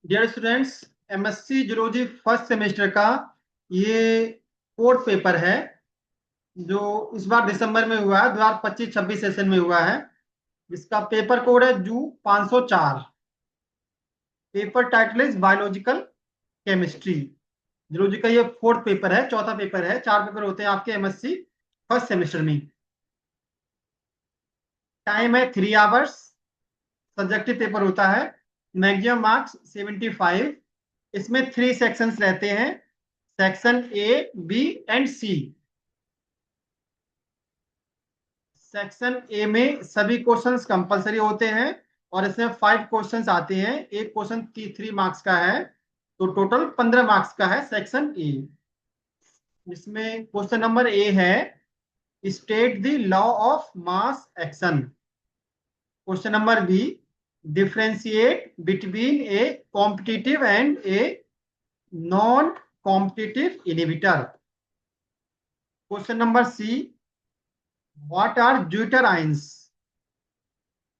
Dear students, MSc zoology first semester का ये fourth paper है जो इस बार दिसंबर में हुआ है। 2025-26 सेशन में हुआ है, जिसका पेपर कोड है जू 504। Paper title is biological chemistry. Zoology का ये फोर्थ पेपर है, चौथा पेपर है। 4 पेपर होते हैं आपके एमएससी फर्स्ट सेमेस्टर में। टाइम है 3 आवर्स। सब्जेक्टिव पेपर होता है। Maximum marks 75। इसमें 3 सेक्शंस रहते हैं, section A, B and C. Section A में सभी क्वेश्चंस कंपलसरी होते हैं और इसमें 5 क्वेश्चंस आते हैं। एक क्वेश्चन 3 मार्क्स का है, तो टोटल 15 मार्क्स का है सेक्शन ए। इसमें क्वेश्चन नंबर ए है, state the law of mass action. Question number B, differentiate between a competitive and a non competitive inhibitor. Question number C, what are zwitterions,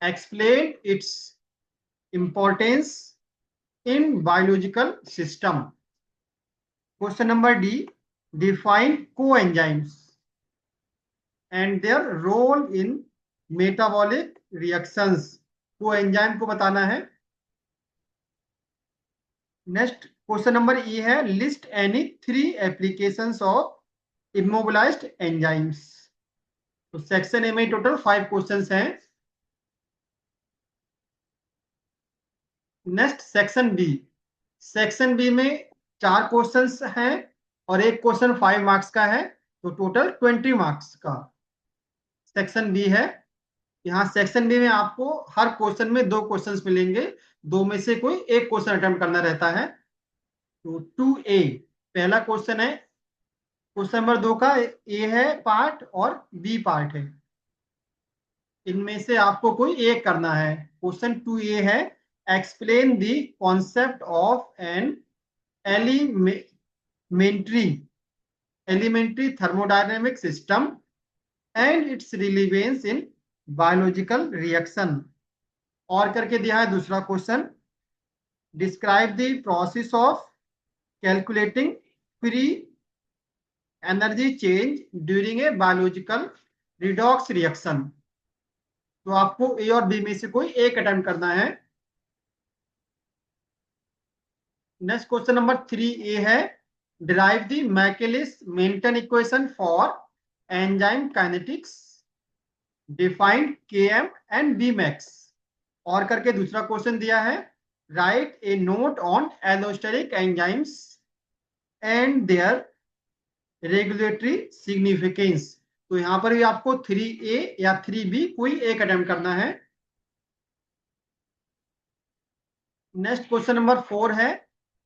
explain its importance in biological system. Question number D, define coenzymes and their role in metabolic reactions. coenzyme को बताना है। Next question number E है, list any 3 applications of immobilised enzymes. तो section A में total 5 questions हैं। Next section B. Section B में 4 questions हैं और एक क्वेश्चन 5 मार्क्स का है, तो टोटल 20 मार्क्स का सेक्शन बी है। यहाँ सेक्शन बी में आपको हर क्वेश्चन में 2 क्वेश्चंस मिलेंगे, 2 में से कोई एक क्वेश्चन अटेम्प्ट करना रहता है। तो 2A पहला क्वेश्चन है। क्वेश्चन नंबर 2 का ए है पार्ट और बी पार्ट है, इनमें से आपको कोई एक करना है। क्वेश्चन 2A है, explain the concept of an elementary thermodynamic system and its relevance in biological reaction। और करके दिया है दूसरा question, describe the process of calculating free energy change during a biological redox reaction. तो आपको ए और बी में से कोई एक अटेम्प्ट करना है। नेक्स्ट क्वेश्चन नंबर 3A है, derive the Michaelis-Menten equation for enzyme kinetics, define Km and Bmax। और करके दूसरा क्वेश्चन दिया है, write a note on allosteric enzymes and their regulatory significance. तो यहां पर भी आपको 3A या 3B कोई एक अटेम्प्ट करना है। नेक्स्ट क्वेश्चन नंबर 4 है,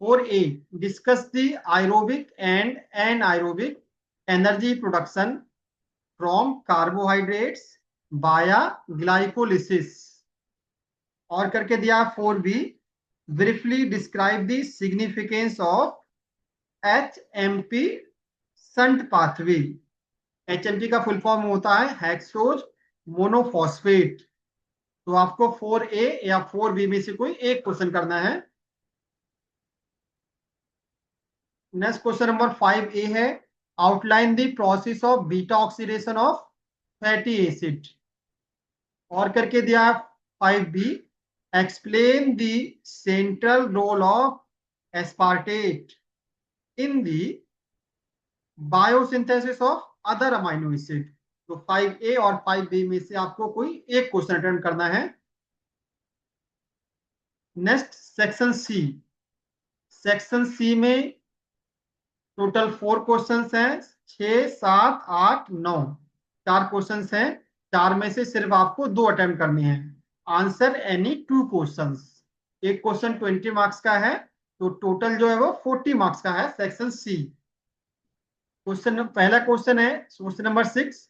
4A, discuss the aerobic and anaerobic energy production from carbohydrates via glycolysis. और करके दिया 4B, briefly describe the significance of HMP shunt pathway. HMP का फुल फॉर्म होता है हेक्सोज मोनोफॉस्फेट। तो आपको 4A या 4B में से कोई एक क्वेश्चन करना है। नेक्स्ट क्वेश्चन नंबर 5A है, outline the process of beta oxidation of fatty acid. और करके दिया 5B, explain the central role of aspartate in the biosynthesis of other amino acid. तो 5A और 5B में से आपको कोई एक क्वेश्चन अटेम्प्ट करना है। Next section C. Section C में टोटल 4 क्वेश्चंस हैं, 6, 7, 8, 9। 4 क्वेश्चंस हैं, 4 में से सिर्फ आपको 2 अटेम्प्ट करने हैं। Answer any 2 questions. एक क्वेश्चन 20 मार्क्स का है, तो टोटल जो है वो 40 मार्क्स का है सेक्शन सी। क्वेश्चन पहला क्वेश्चन है question number 6,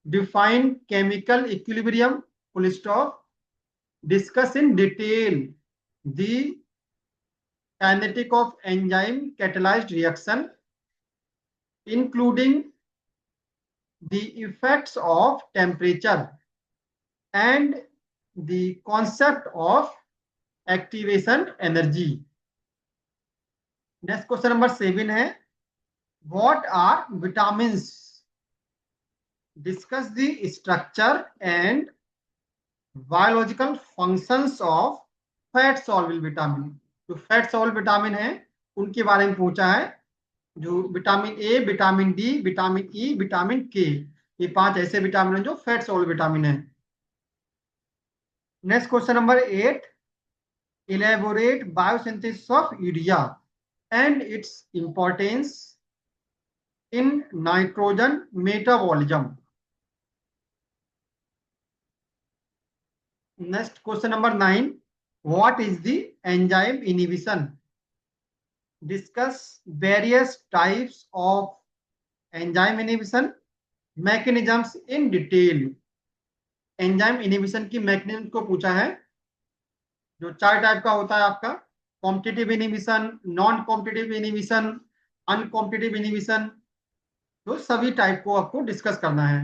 define chemical equilibrium full stop, discuss in detail the kinetic of enzyme catalysed reaction including the effects of temperature and the concept of activation energy। Next question number 7 है, what are vitamins, discuss the structure and biological functions of fat soluble vitamin. जो fat soluble vitamin है उनके बारे में पूछा है। जो vitamin A, vitamin D, vitamin E, vitamin K, ये 5 ऐसे विटामिन हैं जो फैट सॉल्युबल विटामिन है। Next question number 8, elaborate biosynthesis of urea and its importance in nitrogen metabolism. Next question number 9, what is the enzyme inhibition, discuss various types of enzyme inhibition mechanisms in detail. Enzyme inhibition की mechanism को पूछा है, जो 4 type का होता है आपका, competitive inhibition, non competitive inhibition, uncompetitive inhibition, तो सभी टाइप को आपको डिस्कस करना है।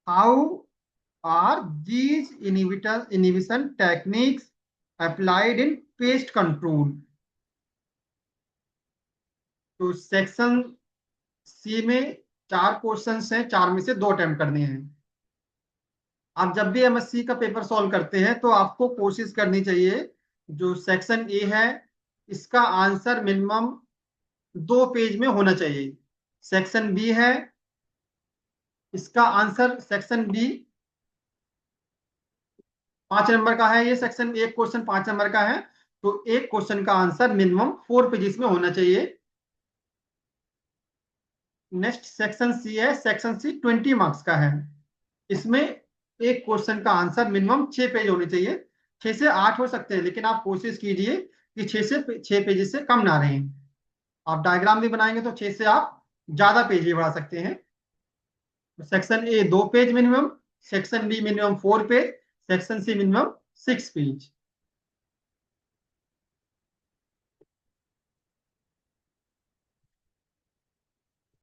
How are these inhibition techniques applied in pest control. तो सेक्शन सी में 4 क्वेश्चंस हैं, 4 में से 2 अटेम्प्ट करने हैं। आप जब भी एमएससी का पेपर सॉल्व करते हैं तो आपको कोशिश करनी चाहिए, जो सेक्शन ए है इसका आंसर मिनिमम 2 पेज में होना चाहिए। सेक्शन बी है, इसका आंसर सेक्शन बी 5 नंबर का है, ये सेक्शन एक क्वेश्चन 5 नंबर का है, तो एक क्वेश्चन का आंसर मिनिमम 4 पेजेस में होना चाहिए। नेक्स्ट सेक्शन सी है, सेक्शन सी 20 मार्क्स का है, इसमें एक क्वेश्चन का आंसर मिनिमम 6 पेज होने चाहिए। 6 से 8 हो सकते हैं, लेकिन आप कोशिश कीजिए कि 6 पेजेस से कम ना रहें। आप डायग्राम भी बनाएंगे तो 6 से आप ज्यादा पेज भी बढ़ा सकते हैं। Section A 2 page minimum, section B minimum 4 page, section C minimum 6 page.